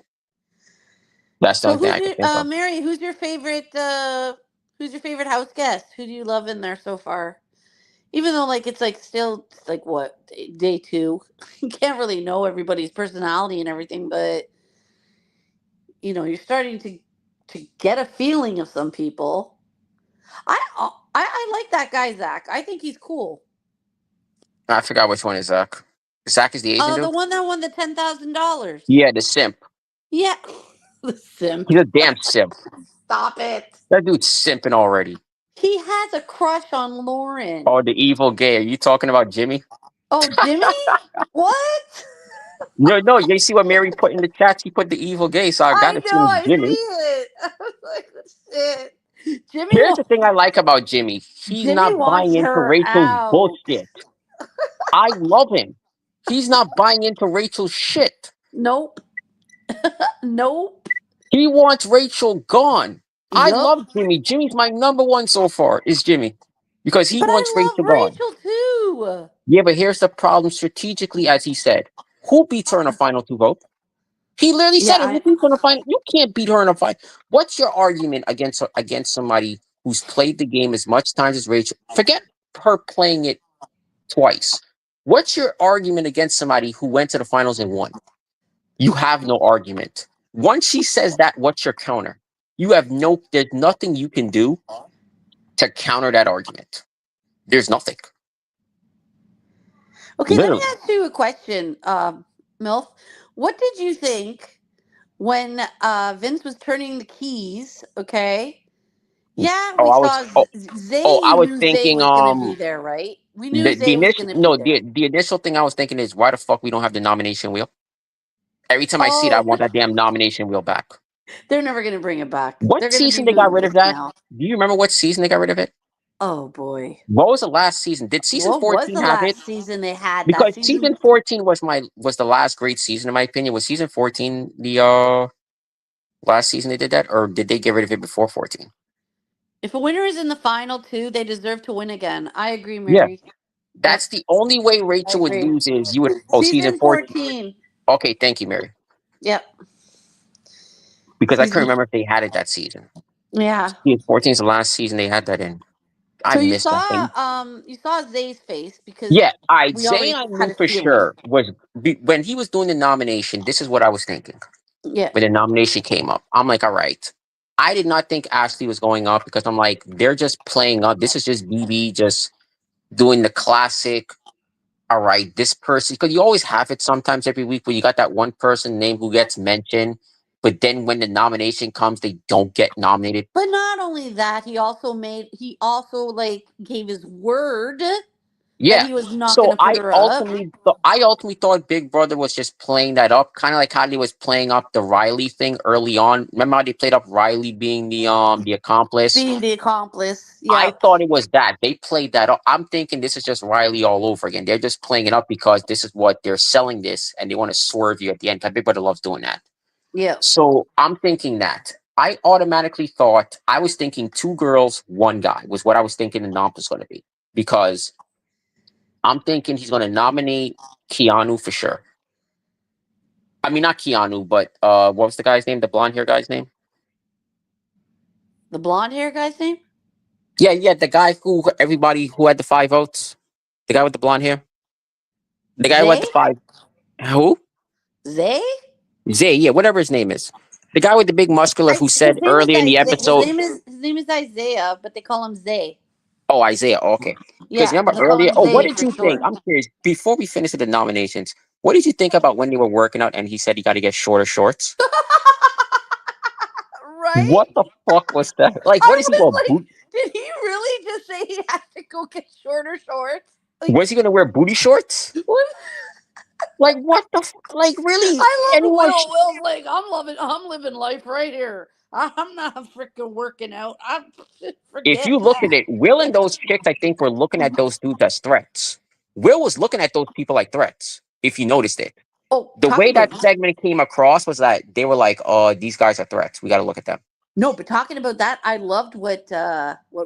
That's the So only thing I can think of. Mary, who's your favorite house guest? Who do you love in there so far? Even though like it's like still it's like what, day two. You can't really know everybody's personality and everything, but you're starting to get a feeling of some people. I like that guy Zach. I think he's cool. I forgot which one is Zach. Zach is the Asian The dude. one that won the $10,000. Yeah, the simp. Yeah, the simp. He's a damn simp. Stop it. That dude's simping already. He has a crush on Lauren. Oh, the evil gay. Are you talking about Jimmy? Oh, Jimmy? What? No. You see what Mary put in the chat? She put the evil gay, so I I gotta know. choose I see Jimmy. it. I was like, shit. Here's the thing I like about Jimmy. He's Jimmy not wants buying into her Rachel's out. bullshit. I love him. He's not buying into Rachel's shit. Nope. Nope. He wants Rachel gone. I Yup. love Jimmy. Jimmy's my number one so far, is Jimmy. Because he But wants I Rachel love gone. Rachel too. Yeah, but here's the problem strategically, as he said. Who beats her in a final two vote? He literally Yeah, said it. Who beats her in a final? You can't beat her in a final. What's your argument against somebody who's played the game as much times as Rachel? Forget her playing it twice. What's your argument against somebody who went to the finals and won? You have no argument. Once she says that, what's your counter? There's nothing you can do to counter that argument. There's nothing. Okay, let me Literally. ask you a question, Milf. What did you think when Vince was turning the keys? Okay. Yeah, Oh, we I was saw oh, Zay. oh I You was knew Zay thinking was going to be there, right? We knew the Zay was initial going to be no there. the initial thing I was thinking is why the fuck we don't have the nomination wheel? Every time I see it, I Oh, want that damn nomination wheel back. they're never going to bring it back. What They're going to be season they got doing rid this of that? now. Do you remember what season they got rid of it? Oh boy. What was the last season? Did season What was 14 the have it? last season they had? That Because season. season 14 was the last great season in my opinion. Was season 14 the last season they did that, or did they get rid of it before 14? If a winner is in the final two, they deserve to win again. I agree, Yeah, Mary. Yep, that's the only way I Rachel would agree. lose is you would. Oh, season Season 14. 14. Okay, thank you, Mary. Yep. Because I couldn't Season. remember if they had it that season. Yeah. Season 14 is the last season they had that in. I So missed that thing. you saw Zay's face because Yeah, we Zay always I had knew a for feeling. sure was when he was doing the nomination. This is what I was thinking Yeah. when the nomination came up. I'm like, all right. I did not think Ashley was going up because I'm like, they're just playing up. This is just BB just doing the classic. All right, this person, because you always have it sometimes every week where you got that one person name who gets mentioned, but then when the nomination comes, they don't get nominated. But not only that, he also like gave his word that Yeah. he was not going So to put her up. I ultimately thought Big Brother was just playing that up, kind of like how they was playing up the Riley thing early on. Remember how they played up Riley being the accomplice? Being the accomplice. I Yep. thought it was that. They played that up. I'm thinking this is just Riley all over again. They're just playing it up because this is what they're selling this and they want to swerve you at the end. 'Cause Big Brother loves doing that. Yep. So I'm thinking that. I automatically thought I was thinking two girls, one guy was what I was thinking the nom was going to be. Because I'm thinking he's going to nominate Keanu for sure. I mean, not Keanu, but what was the guy's name? The blonde hair guy's name? The blonde hair guy's name? Yeah, the guy who had the 5 votes. The guy with the blonde hair. The guy who had Zay? the five. Who? Zay? Zay, yeah, whatever his name is. The guy with the big muscular who said earlier in the episode. His name is Isaiah, but they call him Zay. Oh, Isaiah. Okay. Because Yeah, remember they call earlier. him Oh, what Zay did for you think? short. I'm curious. Before we finish with the nominations, what did you think about when they were working out and he said he got to get shorter shorts? Right? What the fuck was that? Like, what I is he was going? like, did he really just say he had to go get shorter shorts? Like, Was he going to wear booty shorts? what? Like, what the? Like, really? I love Anyone? Will. Will's like, I'm living life right here. I'm not freaking working out. I'm If forget you look at that. it, Will and those chicks, I think, were looking at those dudes as threats. Will was looking at those people like threats. If you noticed it. Oh, The talking way about that segment came across was that they were like, "Oh, these guys are threats. We got to look at them." no, but talking about that, I loved what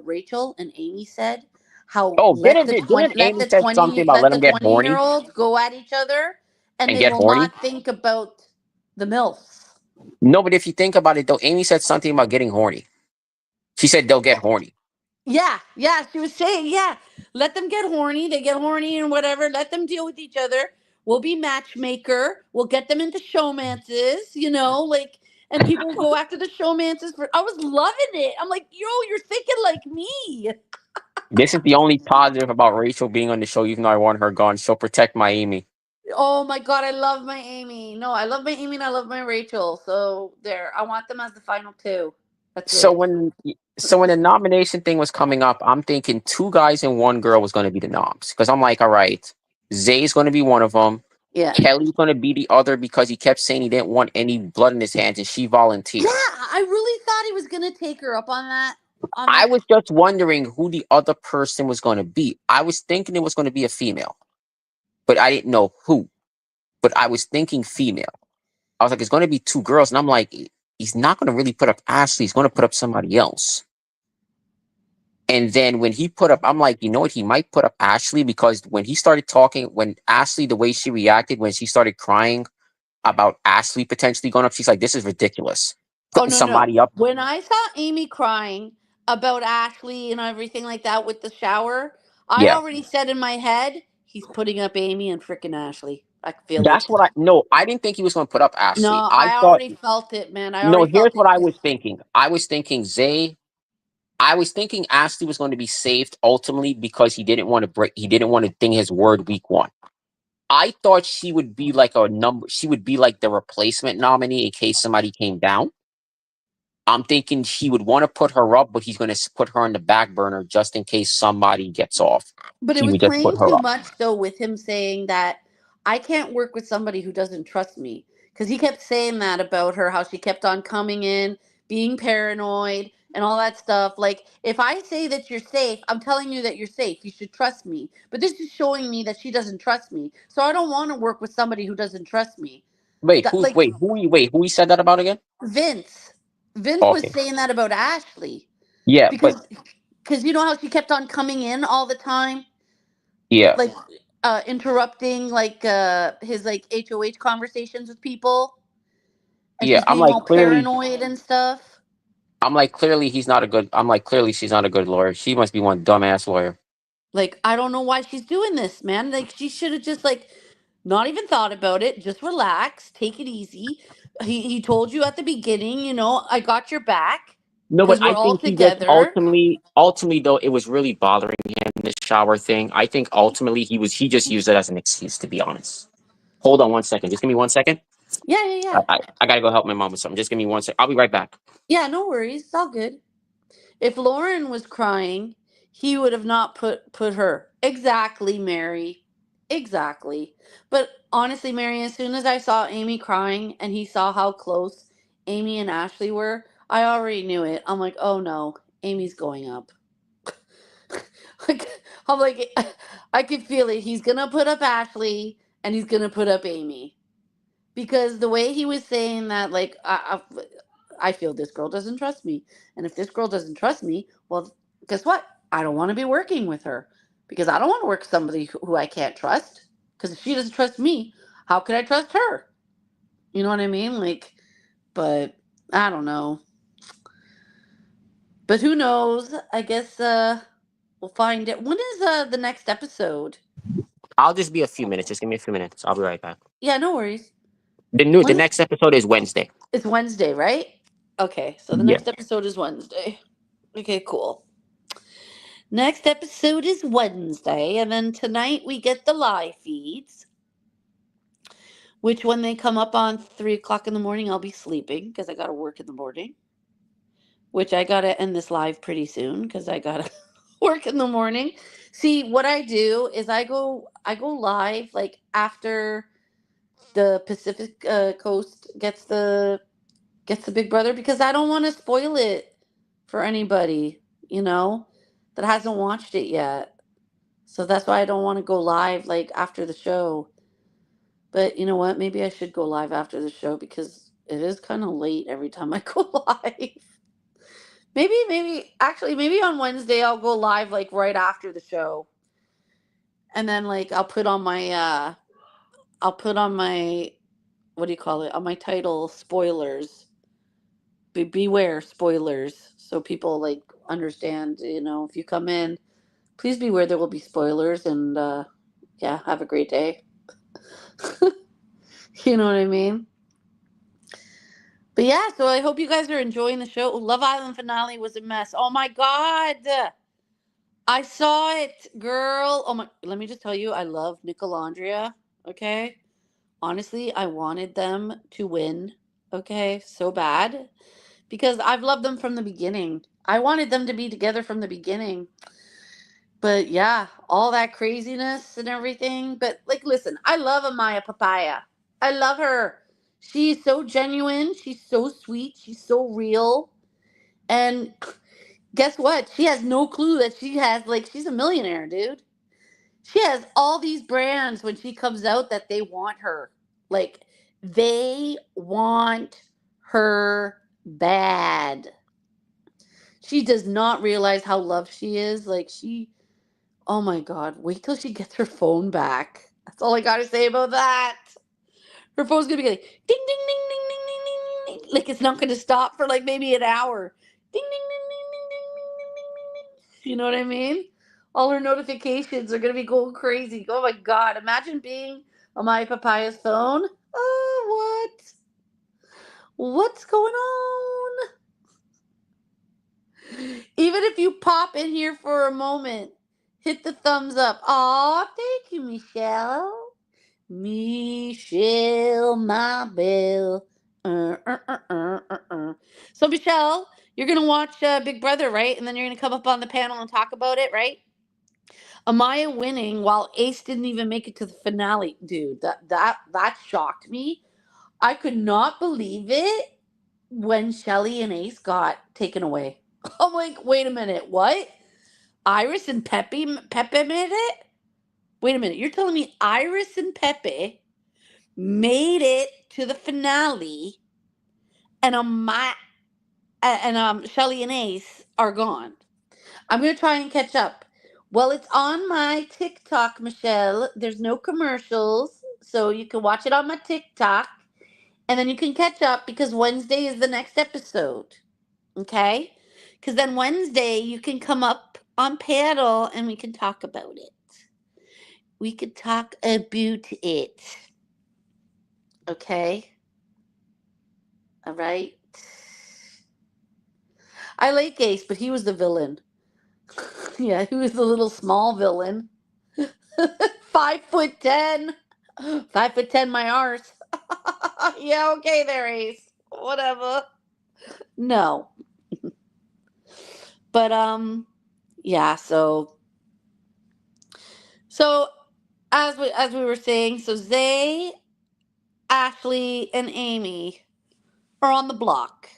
Rachel and Amy said. How Oh, didn't Amy said something about let let the them get 20 year horny olds go at each other, and and they get will horny? not think about the milfs. No, but if you think about it, though, Amy said something about getting horny. She said they'll get horny. Yeah, yeah, she was saying, yeah, let them get horny. They get horny and whatever. Let them deal with each other. We'll be matchmaker. We'll get them into showmances, like, and people will go after the showmances. I was loving it. I'm like, yo, you're thinking like me. This is the only positive about Rachel being on the show, even though I want her gone. She'll protect my Amy. Oh my god, I love my Amy. No, I love my Amy and I love my Rachel. So there, I want them as the final two. That's So it. when the nomination thing was coming up, I'm thinking two guys and one girl was going to be the noms because I'm like, all right, Zay's going to be one of them. Yeah. Kelly's going to be the other because he kept saying he didn't want any blood in his hands, and she volunteered. Yeah, I really thought he was gonna take her up on that. I was just wondering who the other person was going to be. I was thinking it was going to be a female. but I didn't know who. But I was thinking female. I was like, it's going to be two girls, and I'm like, he's not going to really put up Ashley. He's going to put up somebody else. And then when he put up, I'm like, you know what? He might put up Ashley because when he started talking, when Ashley, the way she reacted when she started crying about Ashley potentially going up, she's like, this is ridiculous. Oh Putting no, no. somebody up. When I saw Amy crying about Ashley and everything like that with the shower, I Yeah. already said in my head, he's putting up Amy and freaking Ashley. I can feel it. That's what no, I didn't think he was going to put up No, Ashley. I I thought, already felt it, man. I no, already here's felt what it. I was thinking. I was thinking I was thinking Ashley was going to be saved ultimately because he didn't want to ding his word week one. I thought she would be like she would be like the replacement nominee in case somebody came down. I'm thinking he would want to put her up, but he's going to put her on the back burner just in case somebody gets off. But it He was would just put playing her too up. much, though, with him saying that I can't work with somebody who doesn't trust me. Because he kept saying that about her, how she kept on coming in, being paranoid, and all that stuff. Like, if I say that you're safe, I'm telling you that you're safe. You should trust me. But this is showing me that she doesn't trust me. So I don't want to work with somebody who doesn't trust me. Like Who he said that about again? Vince. Vince was Okay. saying that about Ashley. Yeah, but Because you know how she kept on coming in all the time? yeah. Like interrupting like his like HOH conversations with people, and Yeah, she's being all paranoid and stuff. I'm like clearly he's not a good I'm like clearly she's not a good lawyer. She must be one dumbass lawyer. Like, I don't know why she's doing this, man. Like, she should have just like not even thought about it. Just relax, take it easy. He told you at the beginning, I got your back No, but because we're I all think he just together. ultimately though, it was really bothering him, this shower thing. I think ultimately he just used it as an excuse, to be honest. Hold on one second. Just give me 1 second. Yeah, yeah, yeah. I gotta go help my mom with something. Just give me 1 second. I'll be right back. Yeah, no worries. It's all good. If Lauren was crying, he would have not put her. Exactly, Mary. Exactly. But honestly, Mary, as soon as I saw Amy crying and he saw how close Amy and Ashley were, I already knew it. I'm like, oh no, Amy's going up. Like, I'm like, I could feel it. He's gonna put up Ashley and he's gonna put up Amy because the way he was saying that, like, I feel this girl doesn't trust me, and if this girl doesn't trust me, well, guess what? I don't want to be working with her because I don't want to work with somebody who I can't trust. Because if she doesn't trust me, how could I trust her? You know what I mean? Like, but I don't know. But who knows? I guess we'll find it. When is the next episode? I'll just be a few minutes. Just give me a few minutes. I'll be right back. Yeah, no worries. The When next episode is Wednesday. it's Wednesday, right? Okay, so the Yeah. next episode is Wednesday. Okay, cool. Next episode is Wednesday, and then tonight we get the live feeds, which when they come up on 3 o'clock in the morning, I'll be sleeping because I got to work in the morning, which I got to end this live pretty soon because I got to work in the morning. See, what I do is I go live like after the Pacific Coast gets the Big Brother because I don't want to spoil it for anybody, you know, that hasn't watched it yet. So that's why I don't want to go live like after the show. But you know what? Maybe I should go live after the show because it is kind of late every time I go live. Maybe on Wednesday I'll go live like right after the show. And then like I'll put on my what do you call it? On my title spoilers. Beware spoilers so people like understand, if you come in, please beware there will be spoilers and yeah, have a great day. You know what I mean? But yeah, so I hope you guys are enjoying the show. Love Island finale was a mess. Oh my god. I saw it, girl. Oh my, let me just tell you, I love Nicolandria, okay? Honestly, I wanted them to win, okay? So bad because I've loved them from the beginning. I wanted them to be together from the beginning. But yeah, all that craziness and everything. But like, listen, I love Amaya Papaya. I love her. She's so genuine. She's so sweet. She's so real. And guess what? She has no clue that she's a millionaire, dude. She has all these brands when she comes out that they want her. Like, they want her bad. She does not realize how loved she is. Like, oh my God, wait till she gets her phone back. That's all I gotta say about that. Her phone's gonna be like ding ding ding ding ding ding ding ding. Like, it's not gonna stop for like maybe an hour. Ding ding ding ding ding ding ding ding ding ding ding. You know what I mean? All her notifications are gonna be going crazy. Oh my God! Imagine being on my papaya's phone. Oh, what? What's going on? Even if you pop in here for a moment, hit the thumbs up. Aw, thank you, Michelle. Michelle, my belle. So, Michelle, you're going to watch Big Brother, right? And then you're going to come up on the panel and talk about it, right? Amaya winning while Ace didn't even make it to the finale. Dude, that shocked me. I could not believe it when Shelly and Ace got taken away. I'm like, wait a minute, what? Iris and Pepe made it? Wait a minute, you're telling me Iris and Pepe made it to the finale, and Shelly and Ace are gone. I'm gonna try and catch up. Well, it's on my TikTok, Michelle. There's no commercials, so you can watch it on my TikTok, and then you can catch up because Wednesday is the next episode. Okay? Because then Wednesday you can come up on panel and we can talk about it. We could talk about it. Okay? All right? I like Ace, but he was the villain. Yeah, he was the little small villain. 5'10". 5'10", my arse. Yeah, okay there, Ace. Whatever. No. But yeah, so as we were saying, so Zay, Ashley, and Amy are on the block.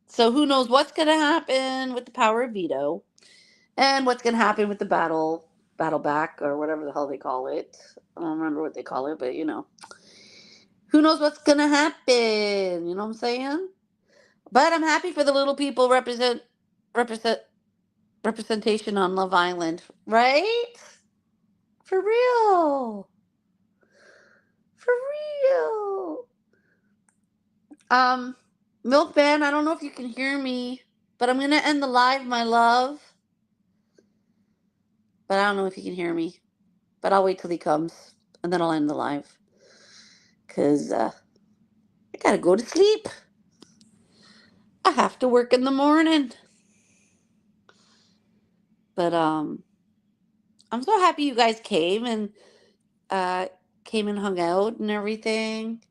So who knows what's gonna happen with the power of veto, and what's gonna happen with the battle back, or whatever the hell they call it. I don't remember what they call it, but who knows what's gonna happen. You know what I'm saying? But I'm happy for the little people represent representation on Love Island, right? For real. For real. Um, Milkman, I don't know if you can hear me, but I'm gonna end the live, my love. But I don't know if you can hear me. But I'll wait till he comes, and then I'll end the live. Cause I gotta go to sleep. I have to work in the morning. But I'm so happy you guys came and hung out and everything.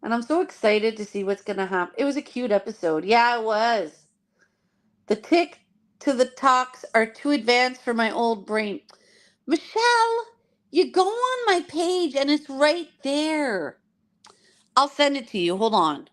And I'm so excited to see what's gonna happen. It was a cute episode. Yeah, it was. The tick to the talks are too advanced for my old brain. Michelle, you go on my page and it's right there. I'll send it to you. Hold on.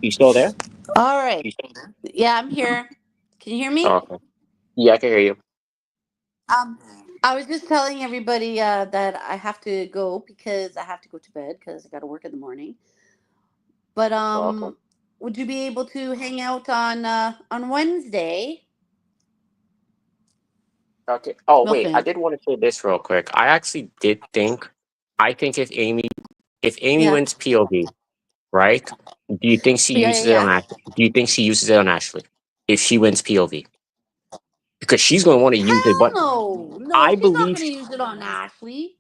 You still there? All right. Yeah, I'm here. Can you hear me? Oh, okay. Yeah, I can hear you. I was just telling everybody that I have to go because I have to go to bed because I got to work in the morning. But Okay. would you be able to hang out on Wednesday, Okay. Oh wait, I Milkman? did want to say this real quick. I think if Amy Yeah, wins POV, right? Do you think she yeah, uses it on yeah. Ashley? Do you think she uses it on Ashley if she wins POV? Because she's going to want to use it, Hell but no, no, I she's not believe going to use it on Ashley.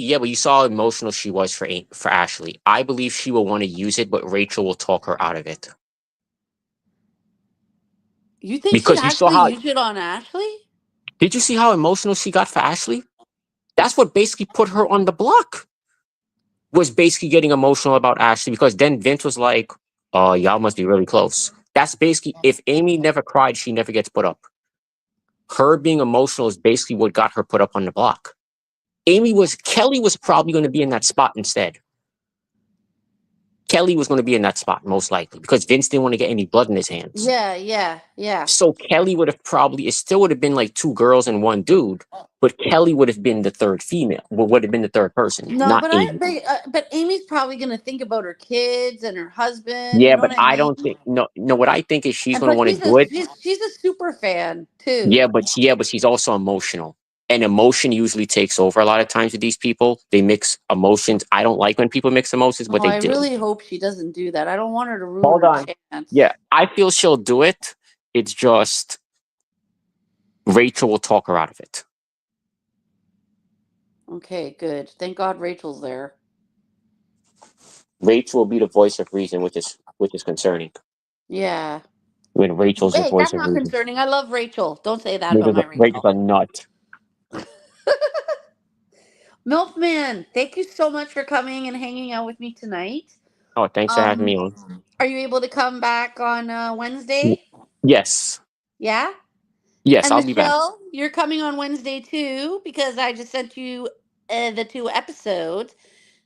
yeah, but you saw how emotional she was for Ashley. I believe she will want to use it, but Rachel will talk her out of it You think she'd because you saw actually how. use it on Ashley? Did you see how emotional she got for Ashley? That's what basically put her on the block. Was basically getting emotional about Ashley because then Vince was like, "Oh, y'all must be really close." That's basically if Amy never cried, she never gets put up. Her being emotional is basically what got her put up on the block. Kelly was probably going to be in that spot instead. Kelly was going to be in that spot most likely because Vince didn't want to get any blood in his hands. Yeah, yeah, yeah. So Kelly would have probably, it still would have been like two girls and one dude, but Kelly would have been the third female, would have been the third person, No, not but Amy. but Amy's probably going to think about her kids and her husband. You Yeah, know but what I I mean? don't think, no, what I think is she's And going to plus, want to do it. she's a super fan too. Yeah, but she's also emotional. And emotion usually takes over a lot of times with these people. They mix emotions. I don't like when people mix emotions, but Oh, they I do. really hope she doesn't do that. I don't want her to ruin Hold her on. chance. Yeah, I feel she'll do it. It's just Rachel will talk her out of it. Okay, good. Thank God Rachel's there. Rachel will be the voice of reason, which is concerning. Yeah. When Rachel's the Wait, voice that's of not reason. concerning. I love Rachel. Don't say that about my Rachel's Rachel. a nut. Milkman, thank you so much for coming and hanging out with me tonight. Oh, thanks for having me on. Are you able to come back on Wednesday? Yes. Yeah. Yes, And I'll be back. Michelle, you're coming on Wednesday too because I just sent you the 2 episodes.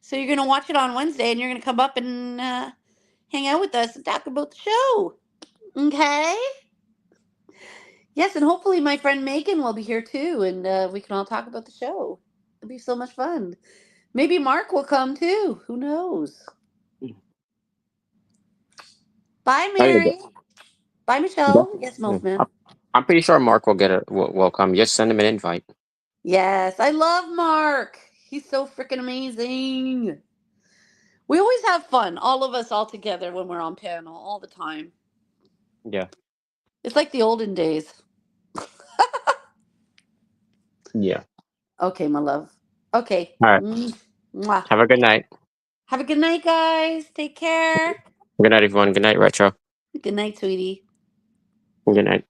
So you're gonna watch it on Wednesday, and you're gonna come up and hang out with us and talk about the show. Okay. Yes, and hopefully my friend Megan will be here too, and we can all talk about the show. It'll be so much fun. Maybe Mark will come too. Who knows? Bye, I mean, Mary. Bye, Michelle. Yes, Milkman. I'm pretty sure Mark will come. Just send him an invite. Yes, I love Mark. He's so freaking amazing. We always have fun, all of us all together when we're on panel, all the time. Yeah. It's like the olden days. Yeah. Okay, my love. Okay. All right. Mwah. Have a good night. Have a good night, guys. Take care. Good night, everyone. Good night, Retro. Good night, sweetie. Good night.